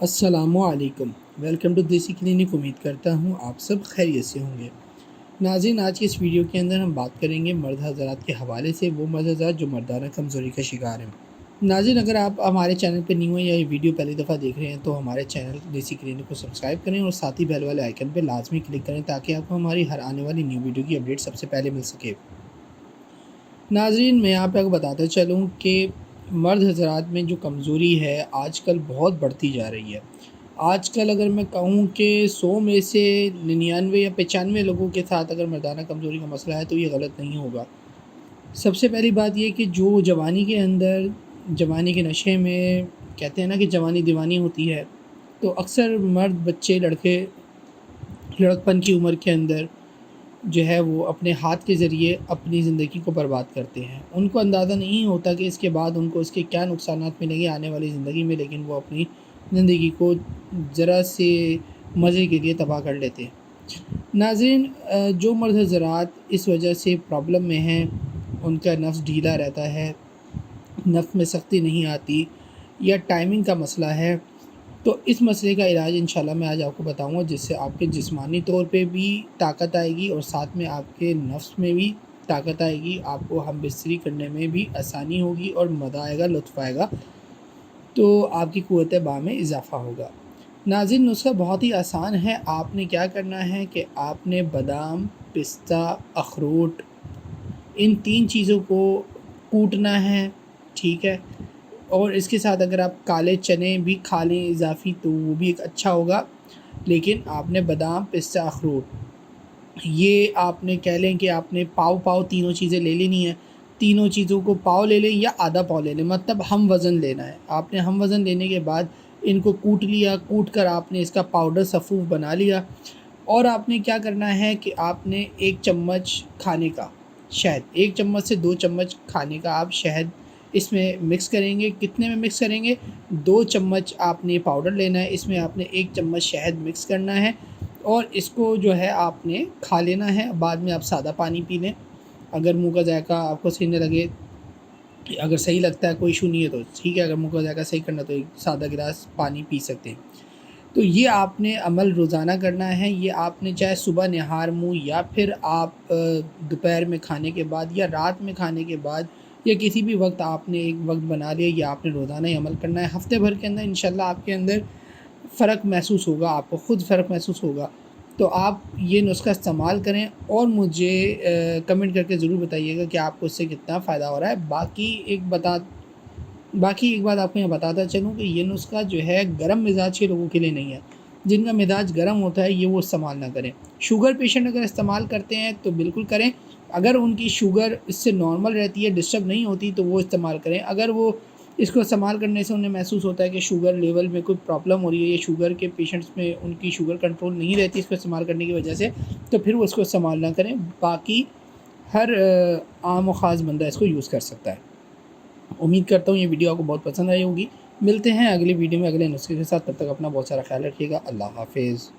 अस्सलामुअलैकुम। Welcome to देसी clinic. उम्मीद करता हूँ आप सब खैरियत से होंगे। नाज़रीन, आज की इस वीडियो के अंदर हम बात करेंगे मर्द हज़रात के हवाले से, वो मर्द हज़रात जो मर्दाना कमज़ोरी का शिकार हैं। नाज़रीन, अगर आप हमारे चैनल पर न्यू हैं या ये वीडियो पहली दफ़ा देख रहे हैं तो हमारे चैनल देसी क्लिनिक को सब्सक्राइब करें और साथ ही बेल वाले आइकन पर लाजमी क्लिक करें ताकि आपको हमारी हर आने वाली न्यू वीडियो की अपडेट सबसे पहले मिल सके। नाज़रीन, मैं यहाँ पे आपको बताता चलूँ कि मर्द हज़रात में जो कमज़ोरी है आजकल बहुत बढ़ती जा रही है। आजकल अगर मैं कहूँ कि 100 में से 99 या 95 लोगों के साथ अगर मर्दाना कमज़ोरी का मसला है तो ये गलत नहीं होगा। सबसे पहली बात ये कि जो जवानी के अंदर, जवानी के नशे में कहते हैं ना कि जवानी दीवानी होती है, तो अक्सर मर्द, बच्चे, लड़के लड़कपन की उम्र के अंदर जो है वो अपने हाथ के ज़रिए अपनी ज़िंदगी को बर्बाद करते हैं। उनको अंदाज़ा नहीं होता कि इसके बाद उनको इसके क्या नुकसानात मिलेंगे आने वाली ज़िंदगी में, लेकिन वो अपनी ज़िंदगी को ज़रा से मज़े के लिए तबाह कर लेते हैं। नाज़रीन, जो मर्द हज़रात इस वजह से प्रॉब्लम में हैं, उनका नफ्स ढीला रहता है, नफ्स में सख्ती नहीं आती या टाइमिंग का मसला है, तो इस मसले का इलाज इंशाल्लाह मैं आज आपको बताऊंगा, जिससे आपके जिस्मानी तौर पे भी ताकत आएगी और साथ में आपके नफ्स में भी ताकत आएगी। आपको हमबिस्तरी करने में भी आसानी होगी और मज़ा आएगा, लुत्फ़ आएगा, तो आपकी क़ुव्वत बा में इजाफ़ा होगा। नाज़रीन, नुस्ख़ा बहुत ही आसान है। आपने क्या करना है कि आपने बादाम, पिस्ता, अखरोट, इन 3 चीज़ों को कूटना है, ठीक है। और इसके साथ अगर आप काले चने भी खा लें इजाफ़ी तो वो भी एक अच्छा होगा। लेकिन आपने बादाम, पिस्ता, अखरोट, ये आपने कह लें कि आपने पाव तीनों चीज़ें ले लेनी है। तीनों चीज़ों को पाव ले लें या आधा पाव ले लें, मतलब हम वज़न लेना है। आपने हम वज़न लेने के बाद इनको कूट लिया, कूट कर आपने इसका पाउडर सफ़ूफ़ बना लिया। और आपने क्या करना है कि आपने 1 चम्मच खाने का शहद, 1 चम्मच से 2 चम्मच खाने का आप शहद इसमें मिक्स करेंगे। कितने में मिक्स करेंगे? 2 चम्मच आपने पाउडर लेना है, इसमें आपने 1 चम्मच शहद मिक्स करना है और इसको जो है आपने खा लेना है। बाद में आप सादा पानी पी लें। अगर मुँह का जायका आपको सही न लगे, अगर सही लगता है कोई इशू नहीं है तो ठीक है, अगर मुँह का जायका सही करना तो एक सादा गिलास पानी पी सकते हैं। तो ये आपने अमल रोज़ाना करना है। ये आपने चाहे सुबह निहार मुँह या फिर आप दोपहर में खाने के बाद या रात में खाने के बाद या किसी भी वक्त आपने एक वक्त बना लिया, या आपने रोज़ाना ही अमल करना है। हफ़्ते भर के अंदर इंशाल्लाह आपके अंदर फ़र्क महसूस होगा, आपको ख़ुद फ़र्क महसूस होगा। तो आप ये नुस्ख़ा इस्तेमाल करें और मुझे कमेंट करके ज़रूर बताइएगा कि आपको इससे कितना फ़ायदा हो रहा है। बाकी एक बात आपको यहाँ बताता चलूँ कि ये नुस्ख़ा जो है गर्म मिजाज के लोगों के लिए नहीं है। जिनका मिजाज गर्म होता है ये वो इस्तेमाल ना करें। शुगर पेशेंट अगर इस्तेमाल करते हैं तो बिल्कुल करें। अगर उनकी शुगर इससे नॉर्मल रहती है, डिस्टर्ब नहीं होती, तो वो इस्तेमाल करें। अगर वो इसको इस्तेमाल करने से उन्हें महसूस होता है कि शुगर लेवल में कोई प्रॉब्लम हो रही है या शुगर के पेशेंट्स में उनकी शुगर कंट्रोल नहीं रहती इसको इस्तेमाल करने की वजह से, तो फिर वो इसको इस्तेमाल ना करें। बाकी हर आम और ख़ास बंदा इसको यूज़ कर सकता है। उम्मीद करता हूँ ये वीडियो आपको बहुत पसंद आई होगी। मिलते हैं अगली वीडियो में अगले नुस्खे के साथ। तब तक अपना बहुत सारा ख्याल रखिएगा। अल्लाह हाफ़िज़।